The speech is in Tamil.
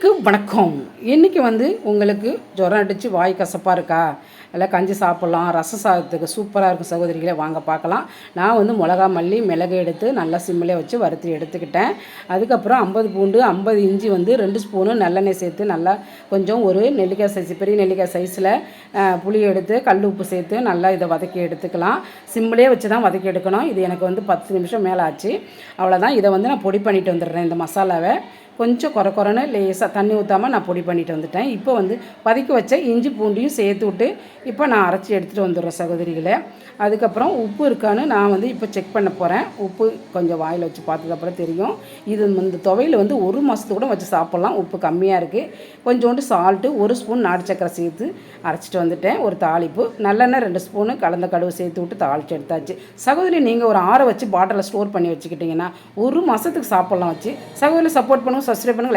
அனைவருக்கும் வணக்கம். இன்றைக்கி உங்களுக்கு ஜுரம் அடித்து வாய் கசப்பாக இருக்கா, இல்லை கஞ்சி சாப்பிட்லாம், ரசம் சாதத்துக்கு சூப்பராக இருக்கும் சகோதரிகளே, வாங்க பார்க்கலாம். நான் மிளகா மல்லி மிளகு எடுத்து நல்லா சிம்மிலே வச்சு வறுத்து எடுத்துக்கிட்டேன். அதுக்கப்புறம் 50 பூண்டு 50 இஞ்சி 2 ஸ்பூனு நல்லெண்ணெய் சேர்த்து நல்லா கொஞ்சம் ஒரு நெல்லிக்காய் சைஸ் பெரிய நெல்லிக்காய் சைஸில் புளி எடுத்து கல் உப்பு சேர்த்து நல்லா இதை வதக்கி எடுத்துக்கலாம். சிம்மிலே வச்சு தான் வதக்கி எடுக்கணும். இது எனக்கு 10 நிமிஷம் மேலே ஆச்சு. அவ்வளோதான். இதை நான் பொடி பண்ணிட்டு வந்துடுறேன். இந்த மசாலாவை கொஞ்சம் குறைன்னு லேசாக தண்ணி ஊற்றாமல் நான் பொடி பண்ணிட்டு வந்துட்டேன். இப்போ பதுக்கி வச்ச இஞ்சி பூண்டையும் சேர்த்து விட்டு இப்போ நான் அரைச்சி எடுத்துகிட்டு வந்துடுறேன் சகோதரிகளே. அதுக்கப்புறம் உப்பு இருக்கான்னு நான் இப்போ செக் பண்ண போகிறேன். உப்பு கொஞ்சம் வாயில் வச்சு பார்த்ததுக்கப்புறம் தெரியும். இது இந்த துவையில் 1 மாதத்துக்கு கூட வச்சு சாப்பிட்லாம். உப்பு கம்மியாக இருக்குது. கொஞ்சோண்டு சால்ட்டு 1 ஸ்பூன் நாட்டு சக்கரை சேர்த்து அரைச்சிட்டு வந்துட்டேன். ஒரு தாளிப்பு நல்லெண்ணெய் 2 ஸ்பூனு கலந்த கடுகு சேர்த்து விட்டு தாளித்து எடுத்தாச்சு. சகோதரி நீங்கள் ஒரு 6 வச்சு பாட்டிலில் ஸ்டோர் பண்ணி வச்சுக்கிட்டிங்கன்னா 1 மாதத்துக்கு சாப்பிட்லாம் வச்சு. சகோதரி சப்போர்ட் பண்ணுங்கள், சப்ஸ்கிரைப் பண்ணுங்கள்.